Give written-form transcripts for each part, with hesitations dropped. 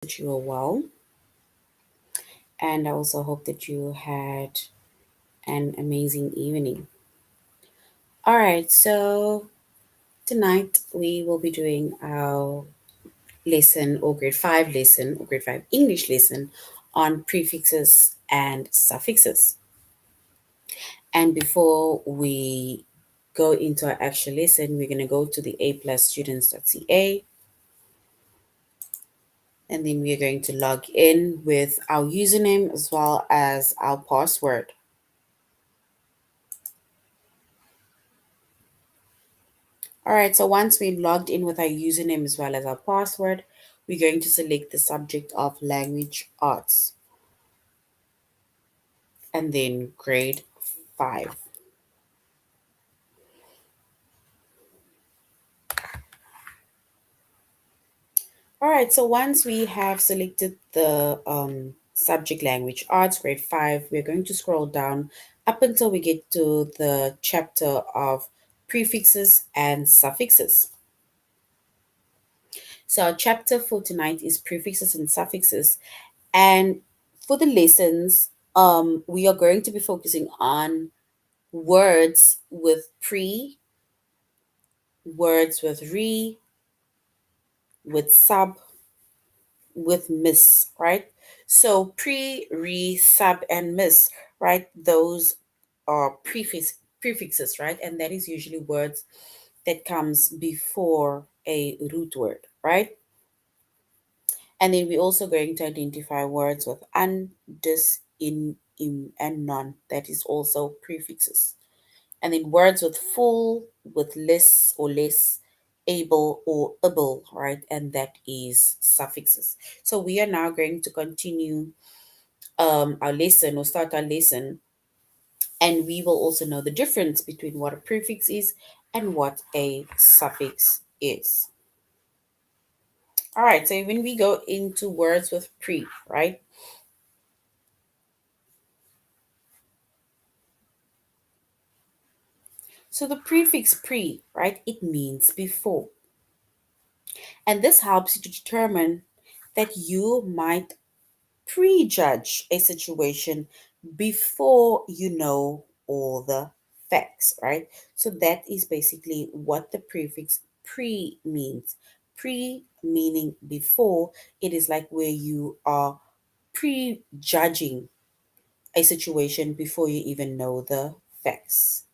that you are well, and I also hope that you had an amazing evening. All right, so tonight we will be doing our lesson or grade 5 lesson or grade 5 English lesson on prefixes and suffixes. And before we go into our actual lesson, we're going to go to the aplusstudents.ca, and then we're going to log in with our username as well as our password. All right, so once we logged in with our username as well as our password, we're going to select the subject of language arts and then grade 5. All right, so once we have selected the subject language arts, grade 5, we're going to scroll down up until we get to the chapter of prefixes and suffixes. So our chapter for tonight is prefixes and suffixes. And for the lessons, we are going to be focusing on words with pre, words with re, with sub, with miss, right? So pre, re, sub, and miss, right? Those are prefixes, right? And that is usually words that comes before a root word, right? And then we're also going to identify words with un, dis, in, im, and non. That is also prefixes. And then words with full, with less or less, able or able, right? And that is suffixes. So we are now going to continue our lesson or start our lesson, and we will also know the difference between what a prefix is and what a suffix is. All right, so when we go into words with pre, right? So the prefix pre, right, it means before. And this helps you to determine that you might prejudge a situation before you know all the facts, right? So that is basically what the prefix pre means. Pre meaning before, it is like where you are prejudging a situation before you even know the facts.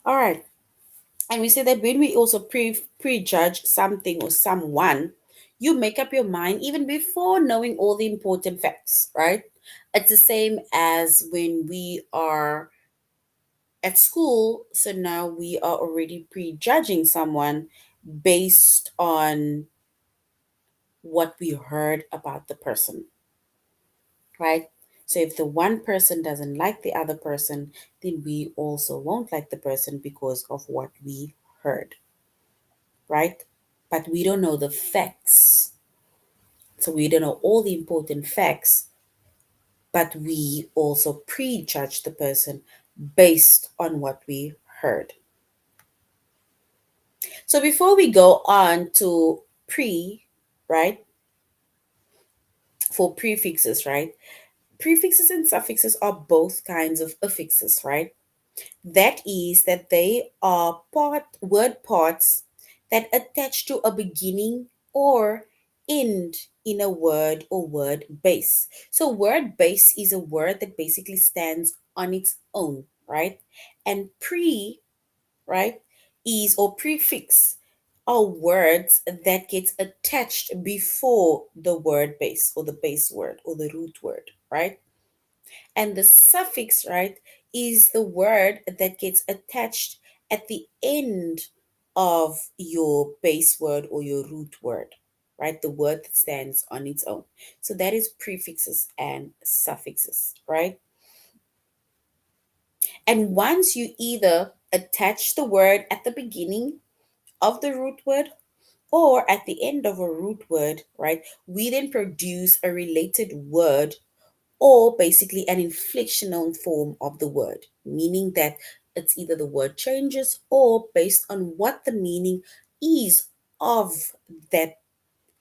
All right. And we say that when we also prejudge something or someone, you make up your mind even before knowing all the important facts, right? It's the same as when we are at school. So now we are already prejudging someone based on what we heard about the person, right? So if the one person doesn't like the other person, then we also won't like the person because of what we heard, right? But we don't know the facts. So we don't know all the important facts, but we also prejudge the person based on what we heard. So before we go on to pre, right, for prefixes, right? Prefixes and suffixes are both kinds of affixes, right? That is that they are word parts that attach to a beginning or end in a word or word base. So word base is a word that basically stands on its own, right? And pre, right, is or prefix are words that get attached before the word base or the base word or the root word, right? And the suffix, right, is the word that gets attached at the end of your base word or your root word, right? The word that stands on its own. So that is prefixes and suffixes, right? And once you either attach the word at the beginning of the root word or at the end of a root word, right, we then produce a related word or basically an inflectional form of the word, meaning that It's either the word changes or based on what the meaning is of that,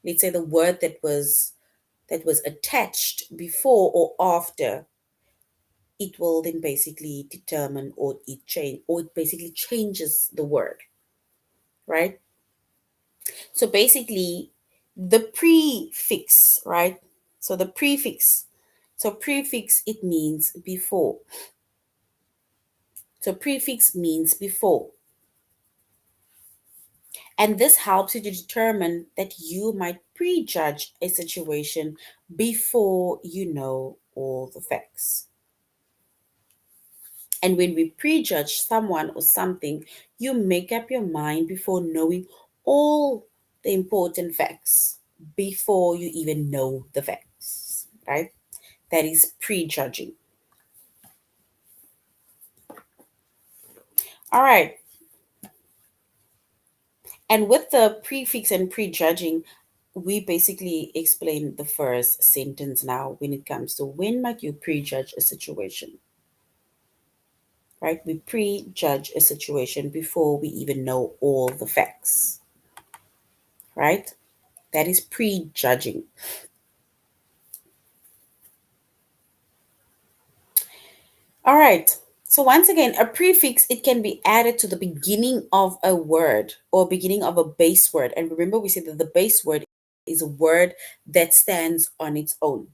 let's say the word that was attached before or after, it will then basically determine or it basically changes the word, right? So basically the prefix, right? So the prefix. So prefix, it means before. So prefix means before. And this helps you to determine that you might prejudge a situation before you know all the facts. And when we prejudge someone or something, you make up your mind before knowing all the important facts, before you even know the facts, right? That is prejudging. All right. And with the prefix and prejudging, we basically explain the first sentence now when it comes to when might you prejudge a situation, right? We prejudge a situation before we even know all the facts, right? That is prejudging. All right. So once again, a prefix, it can be added to the beginning of a word or beginning of a base word. And remember we said that the base word is a word that stands on its own.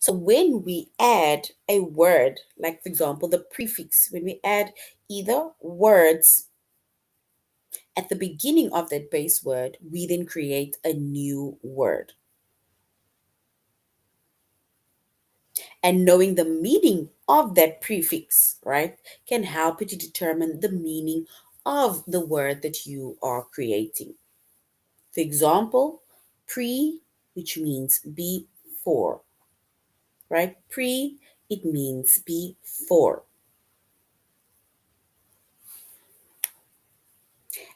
So when we add a word, like for example, the prefix, when we add either words at the beginning of that base word, we then create a new word. And knowing the meaning of that prefix, right, can help you to determine the meaning of the word that you are creating. For example, pre, which means before, right? Pre, it means before.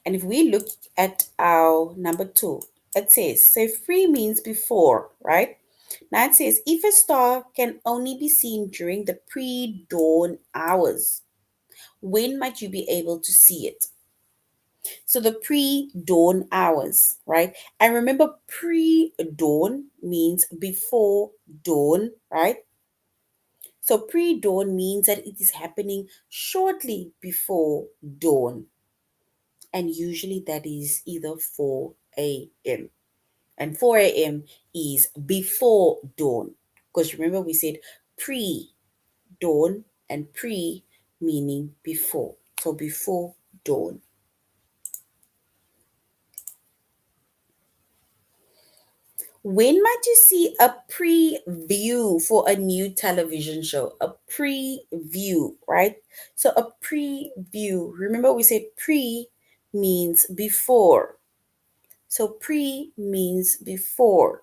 And if we look at our number two, it says, so free means before, right? Now it says, if a star can only be seen during the pre dawn hours, when might you be able to see it? So the pre dawn hours, right? And remember, pre dawn means before dawn, right? So pre dawn means that it is happening shortly before dawn. And usually that is either 4 a.m. And 4 a.m. is before dawn. Because remember, we said pre dawn and pre meaning before. So before dawn. When might you see a preview for a new television show? A preview, right? So a preview. Remember, we said pre means before. So pre means before.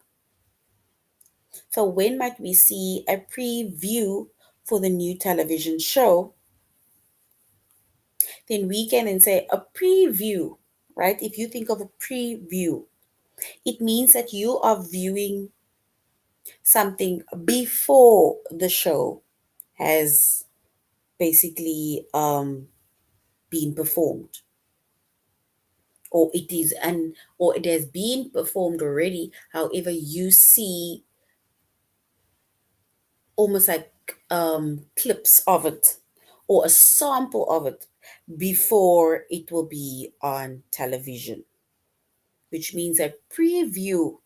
So when might we see a preview for the new television show? Then we can then say a preview, right? If you think of a preview, it means that you are viewing something before the show has basically been performed, or it is and or it has been performed already. However, you see almost like clips of it or a sample of it before it will be on television, which means a preview.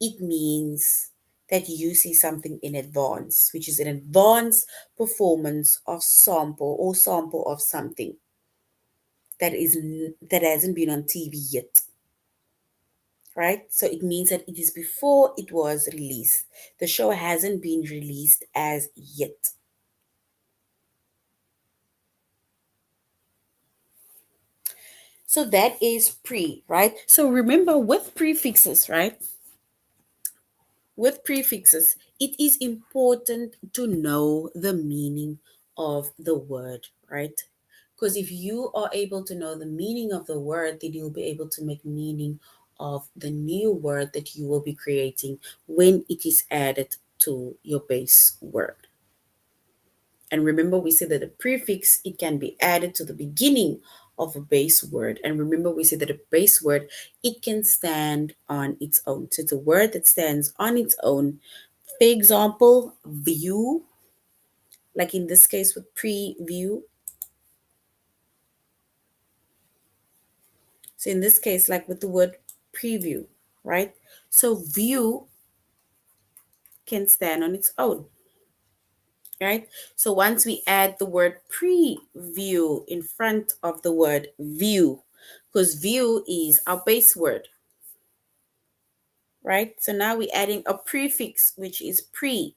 It means that you see something in advance, which is an advanced performance of sample of something that hasn't been on TV yet, right? So it means that it is before it was released. The show hasn't been released as yet. So that is pre, right? So remember with prefixes, right? With prefixes, it is important to know the meaning of the word, right? Because if you are able to know the meaning of the word, then you'll be able to make meaning of the new word that you will be creating when it is added to your base word. And remember, we said that a prefix, it can be added to the beginning of a base word. And remember, we said that a base word, it can stand on its own. So it's a word that stands on its own. For example, view, like in this case with preview. So in this case, like with the word preview, right? So view can stand on its own, right? So once we add the word preview in front of the word view, because view is our base word, right? So now we're adding a prefix, which is pre,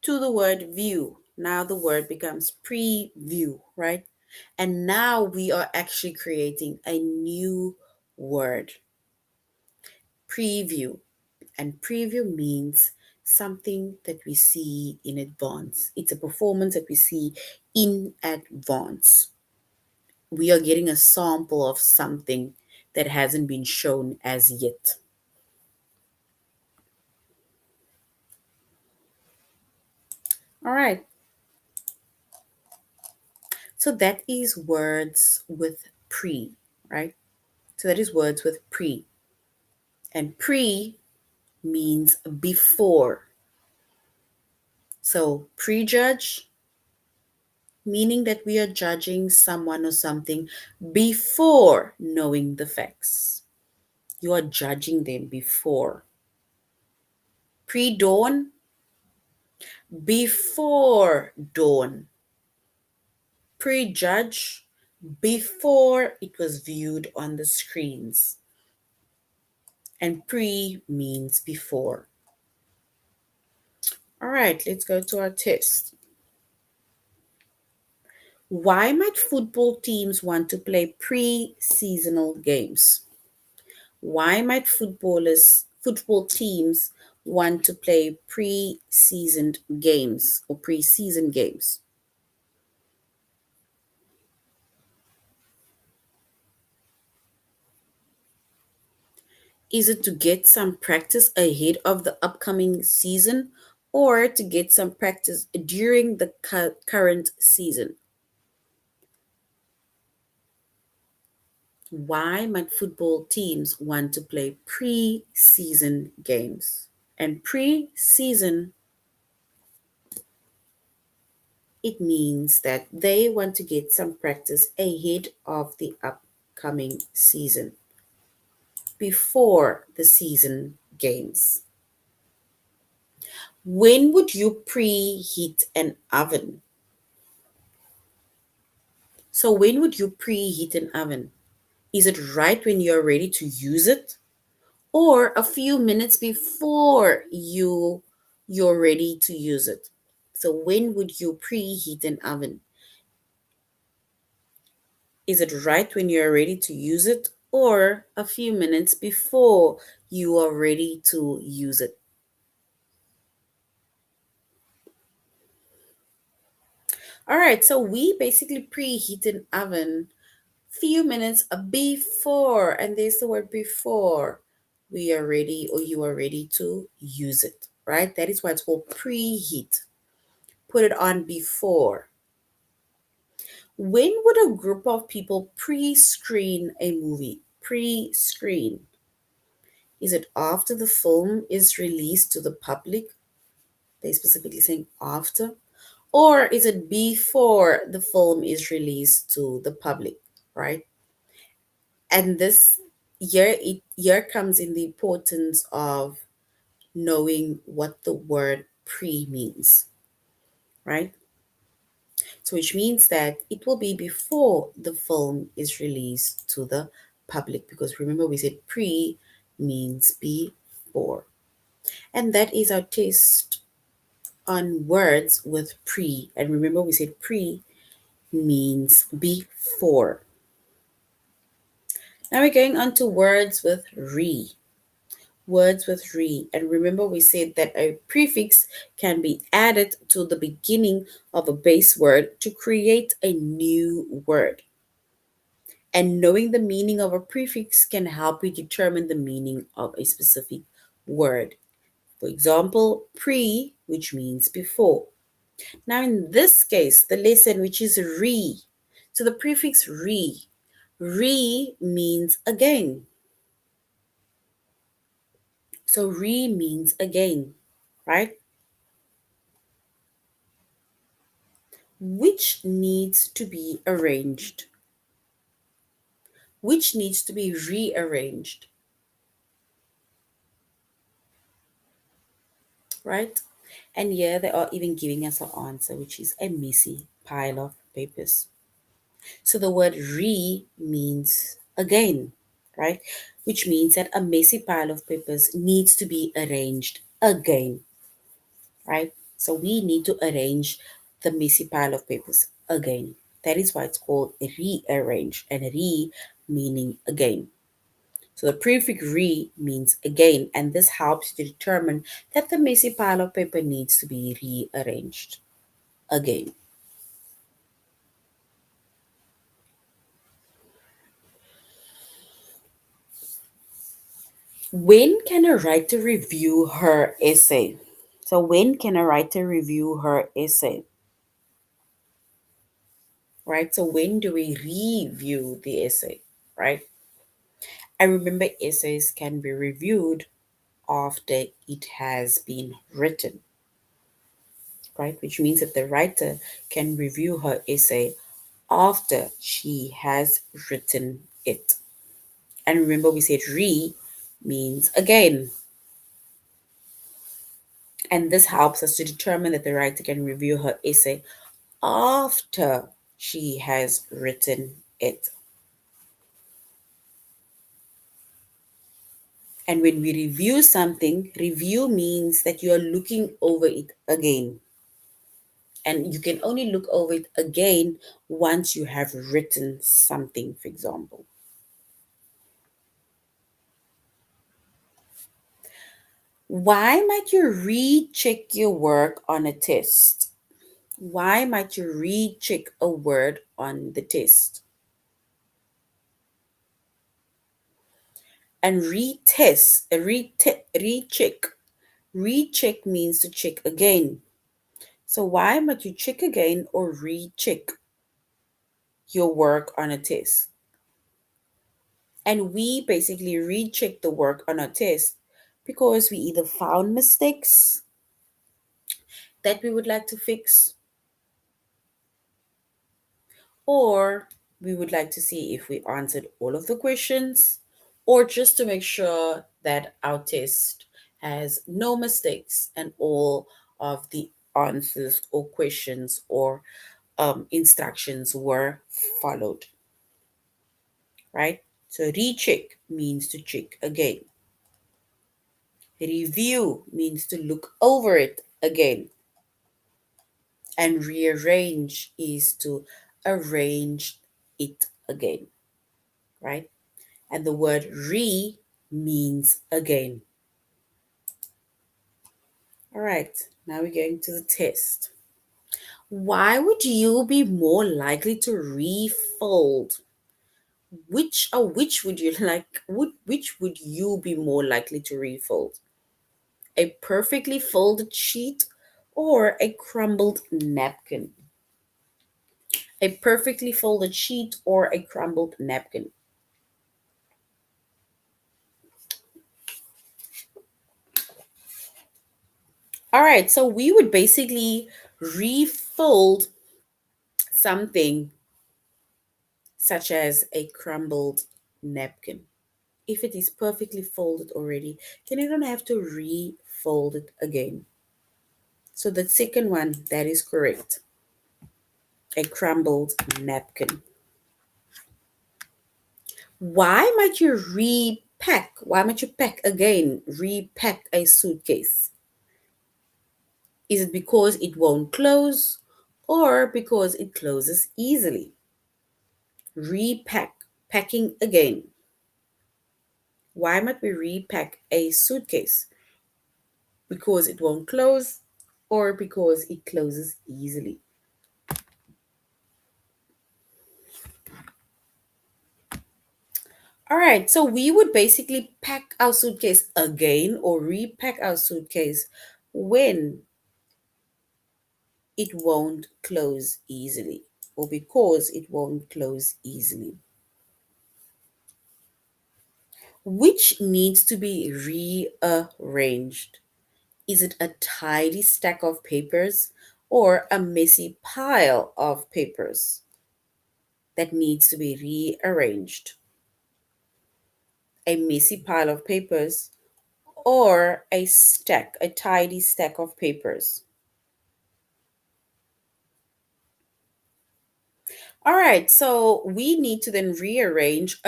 to the word view. Now the word becomes preview, right? And now we are actually creating a new word, preview. And preview means something that we see in advance. It's a performance that we see in advance. We are getting a sample of something that hasn't been shown as yet. All right. So that is words with pre, right? So that is words with pre. And pre means before. So prejudge, meaning that we are judging someone or something before knowing the facts. You are judging them before. Pre-dawn, before dawn. Prejudge, before it was viewed on the screens. And pre means before. All right, let's go to our test. Why might football teams want to play pre-seasonal games? Why might football teams want to play pre-seasoned games or pre-season games? Is it to get some practice ahead of the upcoming season or to get some practice during the current season? Why might football teams want to play pre-season games? And pre-season, it means that they want to get some practice ahead of the upcoming season, before the season games. When would you preheat an oven? So when would you preheat an oven? Is it right when you're ready to use it? Or a few minutes before you're ready to use it? So when would you preheat an oven? Is it right when you're ready to use it or a few minutes before you are ready to use it? All right, so we basically preheat an oven few minutes before, and there's the word before we are ready or you are ready to use it, right? That is why it's called preheat. Put it on before. When would a group of people pre-screen a movie? Pre-screen. Is it after the film is released to the public? They're specifically saying after. Or is it before the film is released to the public, right? And this here comes in the importance of knowing what the word pre means, right? So which means that it will be before the film is released to the public, because remember we said pre means before. And that is our test on words with pre. And remember we said pre means before. Now we're going on to words with re. Words with re. And remember we said that a prefix can be added to the beginning of a base word to create a new word. And knowing the meaning of a prefix can help you determine the meaning of a specific word. For example, pre, which means before. Now, in this case, the lesson which is re, so the prefix re means again. So re means again, right? Which needs to be arranged, which needs to be rearranged, right? And here they are even giving us an answer, which is a messy pile of papers. So the word re means again, right? Which means that a messy pile of papers needs to be arranged again, right? So we need to arrange the messy pile of papers again. That is why it's called rearrange, and re meaning again. So the prefix re means again, and this helps to determine that the messy pile of paper needs to be rearranged again. When can a writer review her essay? So, when can a writer review her essay? Right? So, when do we review the essay? Right? I remember essays can be reviewed after it has been written, right? Which means that the writer can review her essay after she has written it. And remember, we said re means again. And this helps us to determine that the writer can review her essay after she has written it. And when we review something, review means that you are looking over it again. And you can only look over it again once you have written something, for example. Why might you recheck your work on a test? Why might you recheck a word on the test? And retest, recheck. Recheck means to check again. So why might you check again or recheck your work on a test? And we basically recheck the work on a test because we either found mistakes that we would like to fix, or we would like to see if we answered all of the questions, or just to make sure that our test has no mistakes and all of the answers or questions or instructions were followed, right? So recheck means to check again. Review means to look over it again. And rearrange is to arrange it again, right? And the word re means again. All right, now we're going to the test. Why would you be more likely to refold? Which would you which would you be more likely to refold? A perfectly folded sheet or a crumbled napkin? A perfectly folded sheet or a crumbled napkin? All right, so we would basically refold something such as a crumbled napkin. If it is perfectly folded already, then you don't have to refold it again. So the second one, that is correct. A crumbled napkin. Why might you repack? Why might you pack again? Repack a suitcase. Is it because it won't close or because it closes easily? Repack, packing again. Why might we repack a suitcase? Because it won't close or because it closes easily. All right, so we would basically pack our suitcase again or repack our suitcase when it won't close easily, or because it won't close easily. Which needs to be rearranged? Is it a tidy stack of papers or a messy pile of papers that needs to be rearranged? A messy pile of papers or a tidy stack of papers? All right, so we need to then arrange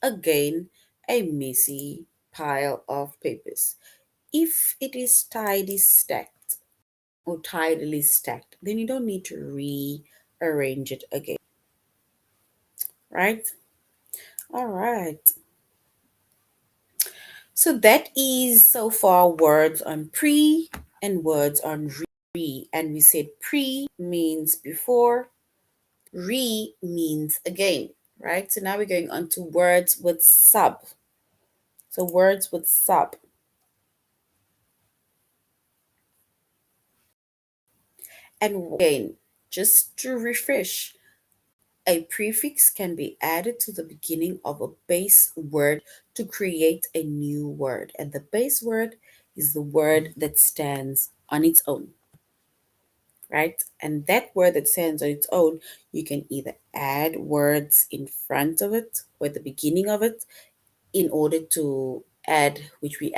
again a messy pile of papers. If it is tidy stacked or tidily stacked, then you don't need to rearrange it again, right? All right. So that is so far words on pre and words on re. And we said pre means before, re means again, right? So now we're going on to words with sub. So words with sub. And again, just to refresh, a prefix can be added to the beginning of a base word to create a new word. And the base word is the word that stands on its own, right? And that word that stands on its own, you can either add words in front of it or at the beginning of it in order to add, which we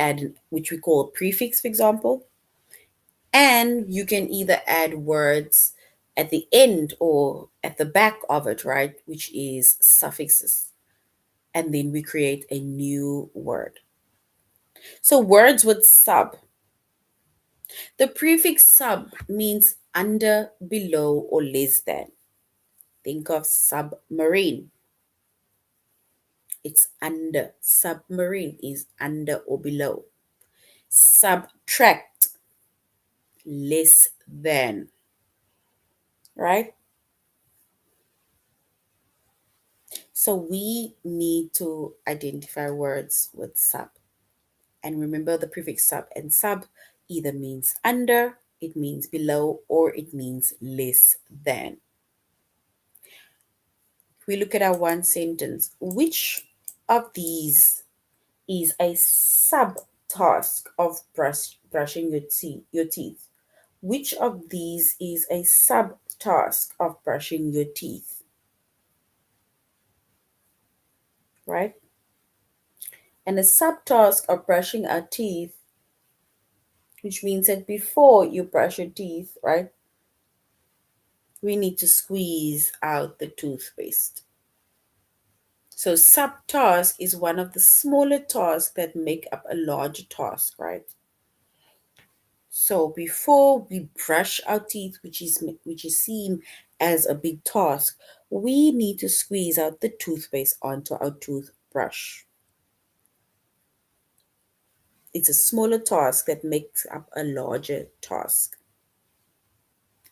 call a prefix, for example. And you can either add words at the end or at the back of it, right? Which is suffixes. And then we create a new word. So words with sub. The prefix sub means under, below, or less than. Think of submarine. It's under. Submarine is under or below. Subtract, less than, right? So we need to identify words with sub. And remember the prefix sub, and sub either means under, it means below, or it means less than. If we look at our one sentence, which of these is a sub task of brushing your teeth? Which of these is a sub task of brushing your teeth? Right? And a sub task of brushing our teeth, which means that before you brush your teeth, right, we need to squeeze out the toothpaste. So subtask is one of the smaller tasks that make up a larger task, right? So before we brush our teeth, which is seen as a big task, we need to squeeze out the toothpaste onto our toothbrush. It's a smaller task that makes up a larger task.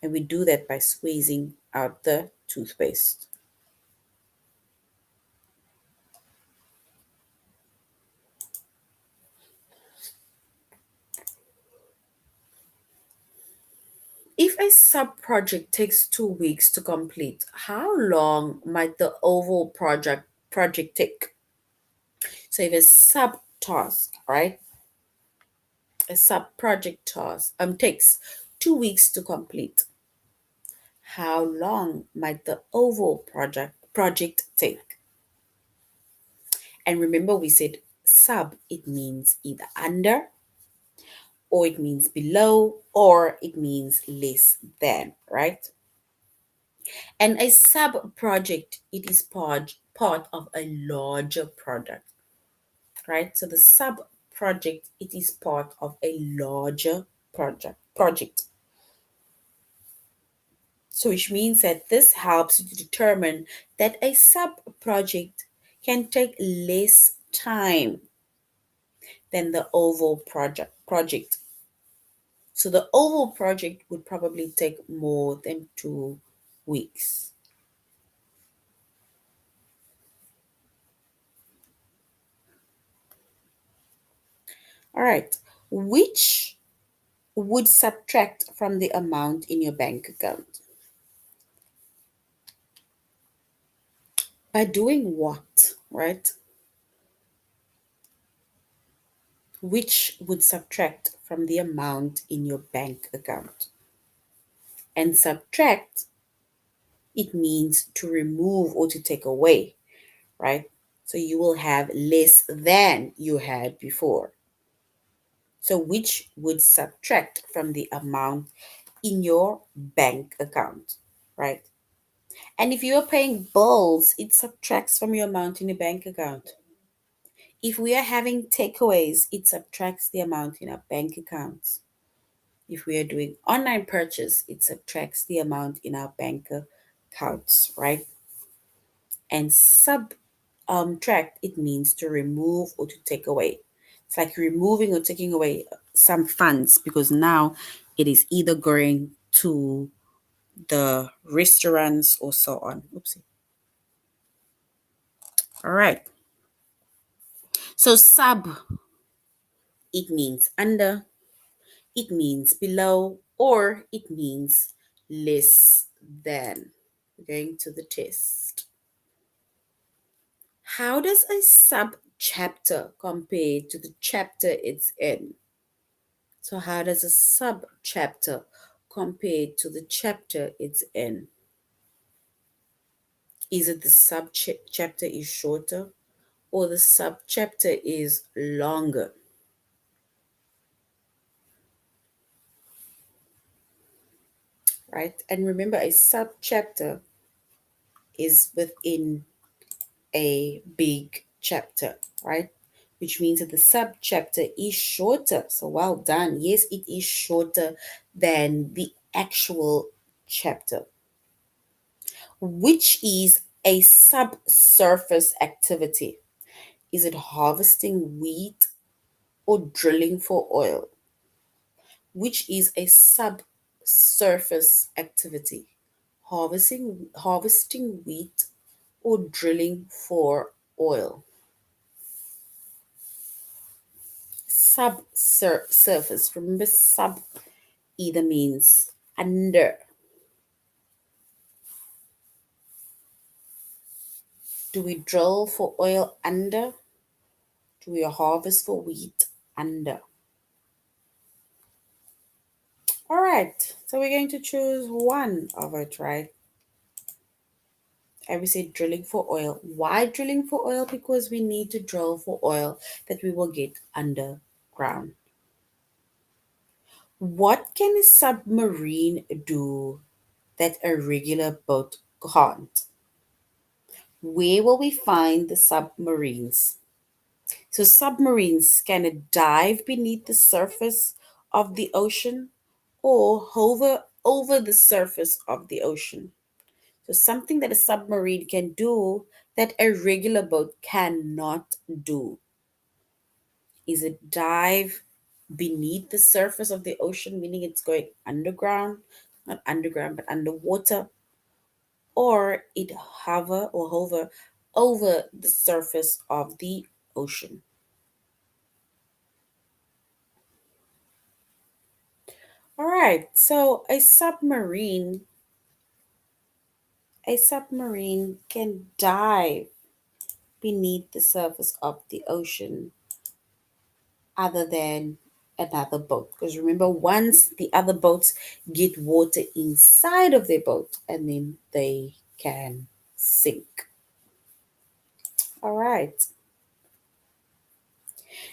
And we do that by squeezing out the toothpaste. If a sub project takes 2 weeks to complete, how long might the overall project take? So if a sub task, right? A sub project task takes 2 weeks to complete. How long might the overall project take? And remember we said sub, it means either under, or it means below, or it means less than, right? And a sub project, it is part of a larger product, right? So the sub project, it is part of a larger project. So which means that this helps you to determine that a sub project can take less time than the overall project. So the overall project would probably take more than 2 weeks. All right. Which would subtract from the amount in your bank account? By doing what, right? Which would subtract from the amount in your bank account. And subtract, it means to remove or to take away, right? So you will have less than you had before. So which would subtract from the amount in your bank account, right? And if you're paying bills, it subtracts from your amount in your bank account. If we are having takeaways, it subtracts the amount in our bank accounts. If we are doing online purchase, it subtracts the amount in our bank accounts, right? And subtract, it means to remove or to take away. It's like removing or taking away some funds because now it is either going to the restaurants or so on. Oopsie. All right. So sub, it means under, it means below, or it means less than. We're going to the test. How does a sub chapter compare to the chapter it's in? So, how does a sub chapter compare to the chapter it's in? Is it the sub chapter is shorter or the sub chapter is longer? Right? And remember, a sub chapter is within a big chapter, right? Which means that the sub chapter is shorter. So well done. Yes, it is shorter than the actual chapter, which is a subsurface activity. Is it harvesting wheat or drilling for oil? Which is a subsurface activity? Harvesting wheat or drilling for oil? Subsurface. Remember, sub either means under. Do we drill for oil under? Do we harvest for wheat under? All right, so we're going to choose one of it, right? And we say drilling for oil. Why drilling for oil? Because we need to drill for oil that we will get underground. What can a submarine do that a regular boat can't? Where will we find the submarines? So, submarines can dive beneath the surface of the ocean or hover over the surface of the ocean. So, something that a submarine can do that a regular boat cannot do is it dive beneath the surface of the ocean, meaning it's going underground, not underground, but underwater, or it hover over the surface of the ocean. All right, so a submarine can dive beneath the surface of the ocean other than another boat. Because remember, once the other boats get water inside of their boat and then they can sink. All right.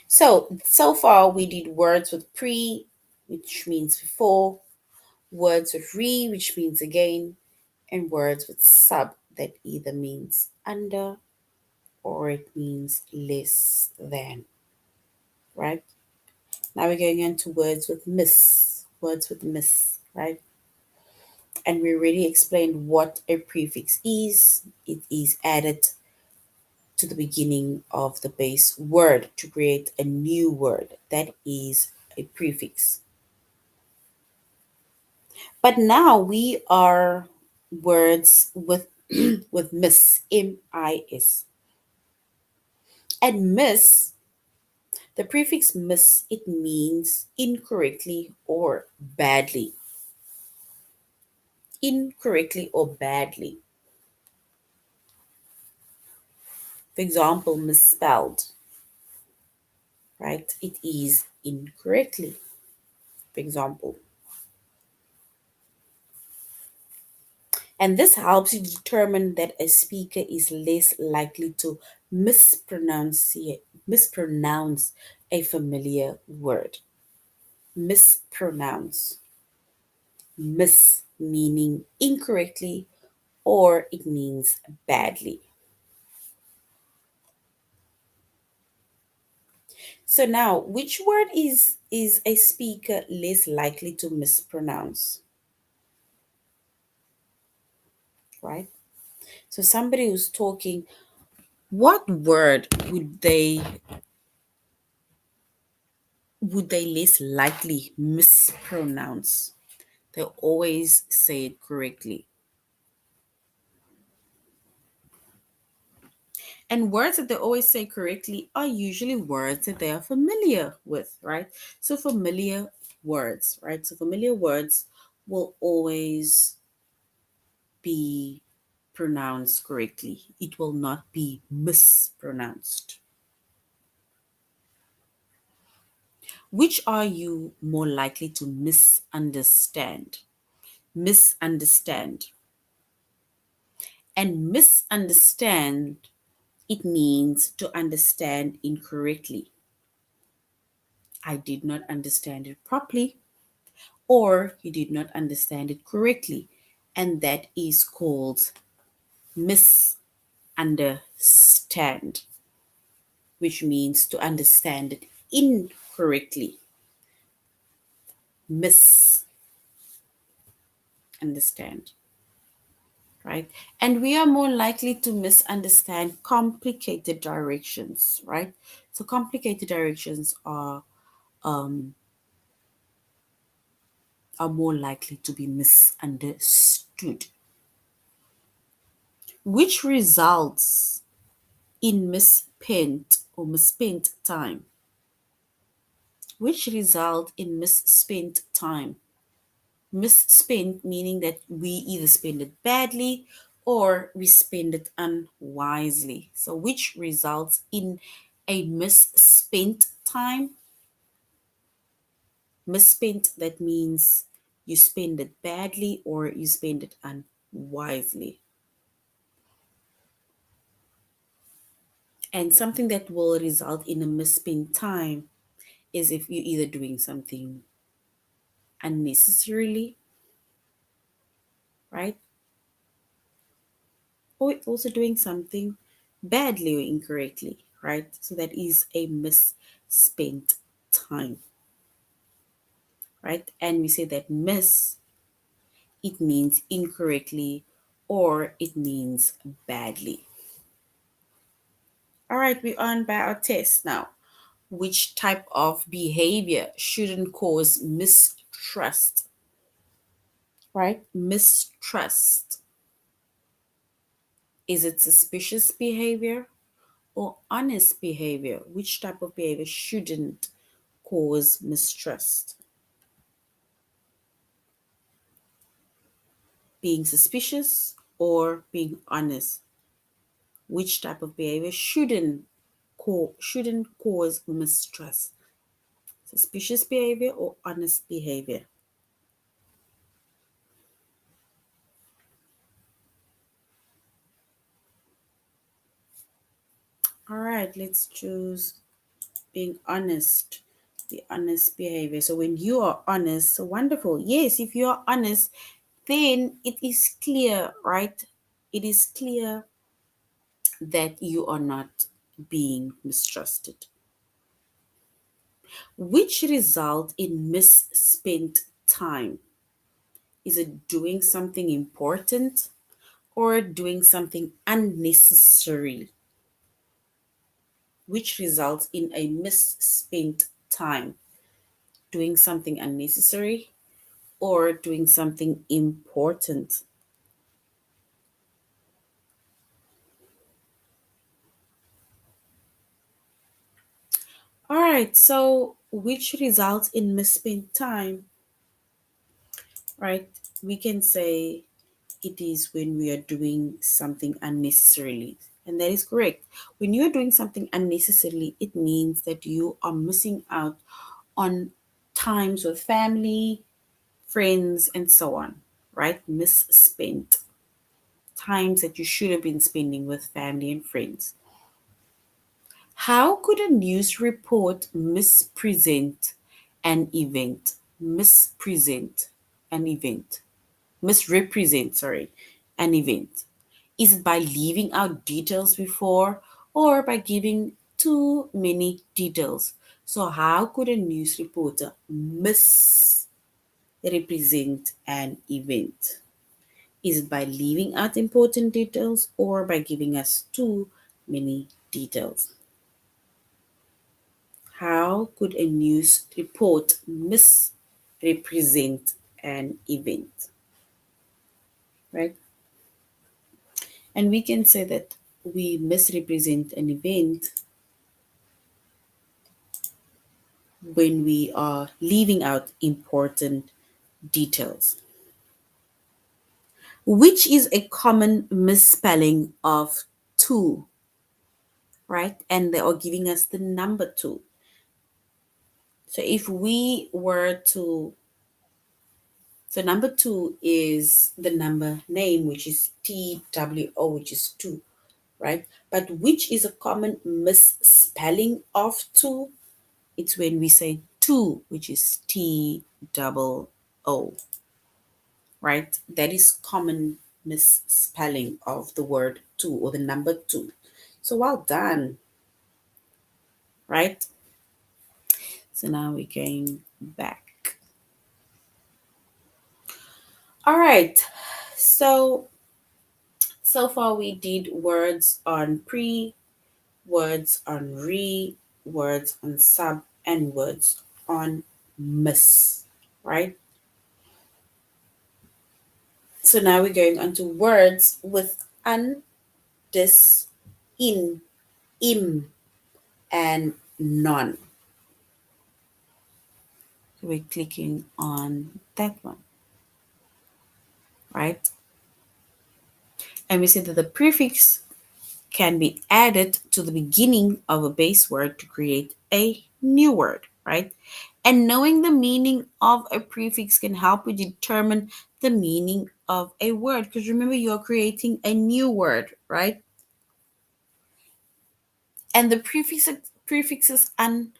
So far we did words with pre, which means before, words with re, which means again, and words with sub that either means under or it means less than, right? Now we're going into words with miss, right? And we already explained what a prefix is. It is added to the beginning of the base word to create a new word. That is a prefix. But now we are words with with miss, M-I-S. And miss The prefix miss, it means incorrectly or badly. Incorrectly or badly. For example, misspelled, right? It is incorrectly. For example. And this helps you determine that a speaker is less likely to mispronounce a familiar word. Mispronounce. Miss meaning incorrectly or it means badly. So now, which word is a speaker less likely to mispronounce, right? So somebody who's talking, what word would they less likely mispronounce? They always say it correctly. And words that they always say correctly are usually words that they are familiar with, right? So familiar words, right? So familiar words will always be pronounced correctly. It will not be mispronounced. Which are you more likely to misunderstand? Misunderstand. And misunderstand, it means to understand incorrectly. I did not understand it properly, or you did not understand it correctly. And that is called misunderstand, which means to understand it incorrectly. Misunderstand, right? And we are more likely to misunderstand complicated directions, right? So complicated directions are more likely to be misunderstood, which results in misspent time, which result in misspent time. Misspent meaning that we either spend it badly or we spend it unwisely. So which results in a misspent time. Misspent, that means you spend it badly or you spend it unwisely. And something that will result in a misspent time is if you're either doing something unnecessarily, right? Or also doing something badly or incorrectly, right? So that is a misspent time, right? And we say that miss, it means incorrectly or it means badly. All right, we're on by our test now. Which type of behavior shouldn't cause mistrust, right? Mistrust. Is it suspicious behavior or honest behavior? Which type of behavior shouldn't cause mistrust? Being suspicious or being honest? Which type of behavior shouldn't cause mistrust? Suspicious behavior or honest behavior? All right, let's choose being honest, the honest behavior. So when you are honest, so wonderful. Yes, if you are honest, then it is clear, right? It is clear that you are not being mistrusted, which result in misspent time. Is it doing something important or doing something unnecessary, which results in a misspent time? Doing something unnecessary or doing something important. All right, so which results in misspent time, right? We can say it is when we are doing something unnecessarily. And that is correct. When you are doing something unnecessarily, it means that you are missing out on times with family, friends, and so on, right? Misspent times that you should have been spending with family and friends. How could a news report mispresent an event? Mispresent an event. Misrepresent, sorry, an event. Is it by leaving out details before or by giving too many details? So, how could a news reporter misrepresent an event? Is it by leaving out important details or by giving us too many details? How could a news report misrepresent an event? Right? And we can say that we misrepresent an event when we are leaving out important details, which is a common misspelling of two, right? And they are giving us the number two. So if we were to, so number two is the number name, which is TWO, which is two, right? But which is a common misspelling of two? It's when we say two, which is TOO, right? That is common misspelling of the word two or the number two. So well done, right? So now we're going back. All right. So so far we did words on pre, words on re, words on sub, and words on miss, right? So now we're going on to words with un, dis, in, im, and non. So we're clicking on that one, right? And we see that the prefix can be added to the beginning of a base word to create a new word, right? And knowing the meaning of a prefix can help you determine the meaning of a word. Because remember, you're creating a new word, right? And the prefixes an,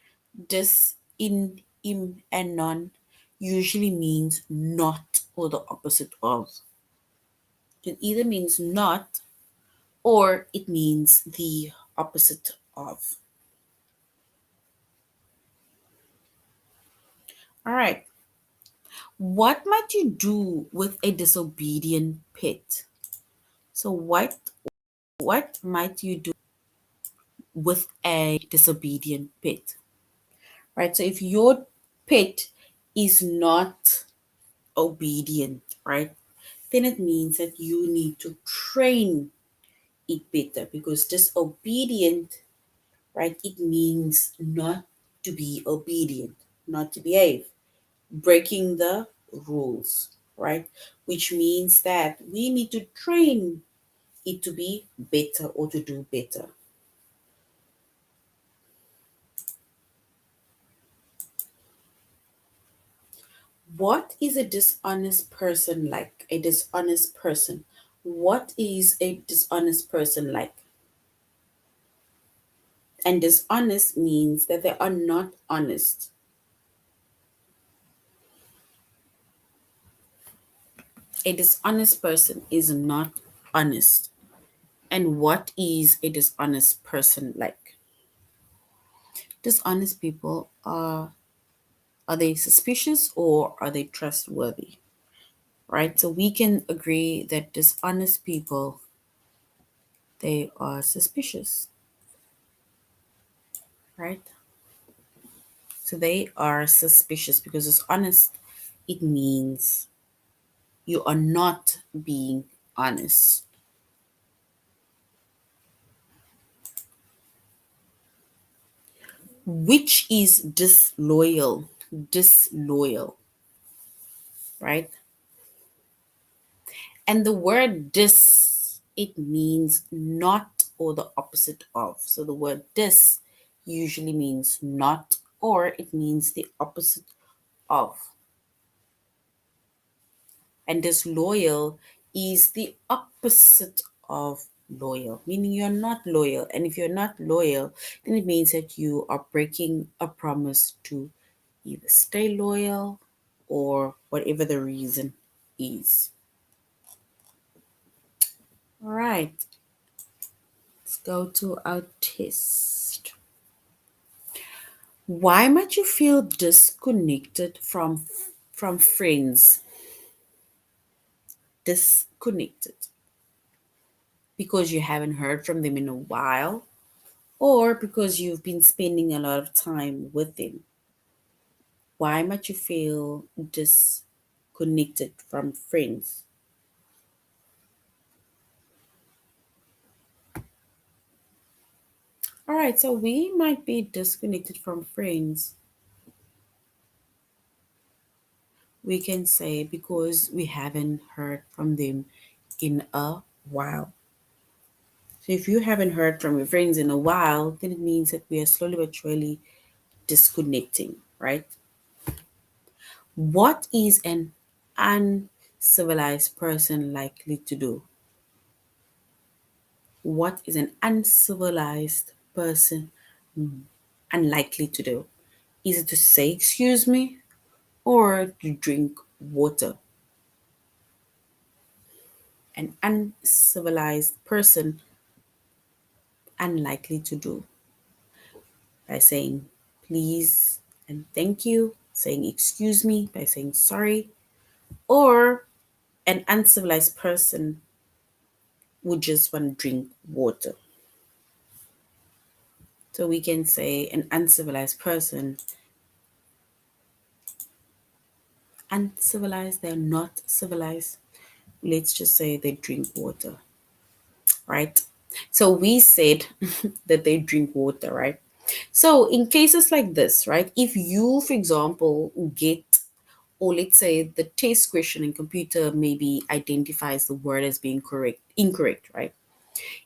dis, in, im, and non usually means not or the opposite of. It either means not or it means the opposite of. All right. What might you do with a disobedient pet? So what might you do with a disobedient pet? Right? So if your pet is not obedient, right? Then it means that you need to train it better because disobedient, right? It means not to be obedient, not to behave, breaking the rules, right? Which means that we need to train it to be better or to do better. What is a dishonest person like? A dishonest person. What is a dishonest person like? And dishonest means that they are not honest. A dishonest person is not honest. And what is a dishonest person like? Dishonest people are they suspicious or are they trustworthy? Right? So we can agree that dishonest people, they are suspicious, right? So they are suspicious because dishonest, it means you are not being honest. which is disloyal. Disloyal, right? And the word dis, it means not or the opposite of. So the word dis usually means not or it means the opposite of. And disloyal is the opposite of loyal, meaning you're not loyal. And if you're not loyal, then it means that you are breaking a promise to either stay loyal or whatever the reason is. All right, let's go to our test. Why might you feel disconnected from friends? Disconnected because you haven't heard from them in a while, or because you've been spending a lot of time with them. Why might you feel disconnected from friends? All right, so we might be disconnected from friends. We can say because we haven't heard from them in a while. So if you haven't heard from your friends in a while, then it means that we are slowly but surely disconnecting, right? What is an uncivilized person likely to do? What is an uncivilized person unlikely to do? Is it to say excuse me or to drink water? An uncivilized person unlikely to do by saying please and thank you, saying excuse me by saying sorry, or an uncivilized person would just want to drink water. So we can say an uncivilized person, uncivilized, they're not civilized. Let's just say they drink water, right? So we said that they drink water, right? So in cases like this, right, if you, for example, get, or let's say the test question in computer maybe identifies the word as being incorrect, right?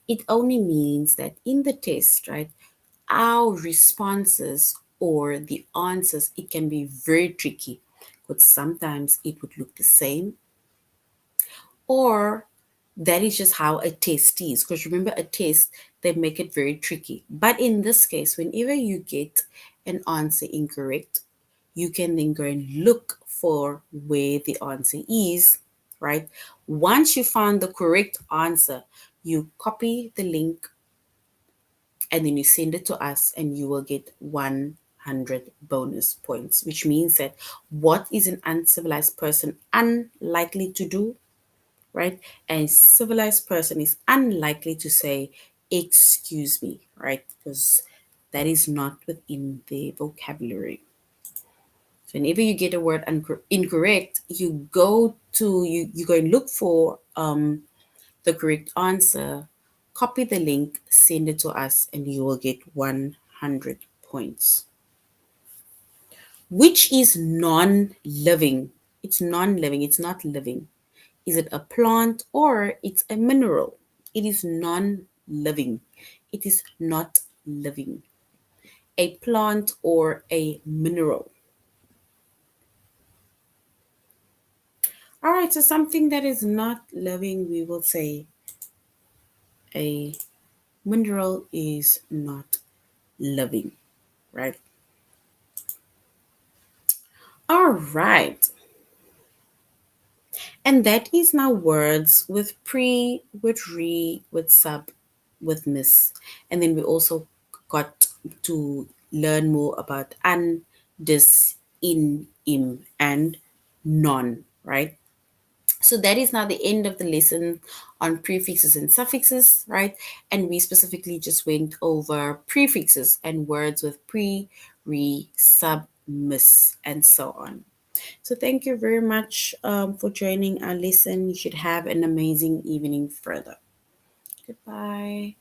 It only means that in the test, right, our responses or the answers, it can be very tricky because sometimes it would look the same, or that is just how a test is. Because remember, a test, they make it very tricky. But in this case, whenever you get an answer incorrect, you can then go and look for where the answer is, right? Once you found the correct answer, you copy the link and then you send it to us, and you will get 100 bonus points, which means that what is an uncivilized person unlikely to do, right? A civilized person is unlikely to say, excuse me, right? Because that is not within their vocabulary. So whenever you get a word incorrect, you go and look for the correct answer, copy the link, send it to us, and you will get 100 points. Which is non-living? It's non-living, it's not living. Is it a plant or it's a mineral? It is non-living. It is not living. A plant or a mineral. All right, so something that is not living, we will say a mineral is not living, right? All right. And that is now words with pre, with re, with sub, with miss. And then we also got to learn more about an, dis, in, im, and non, right? So that is now the end of the lesson on prefixes and suffixes, right? And we specifically just went over prefixes and words with pre, re, sub, miss, and so on. So thank you very much for joining our lesson. You should have an amazing evening further. Goodbye.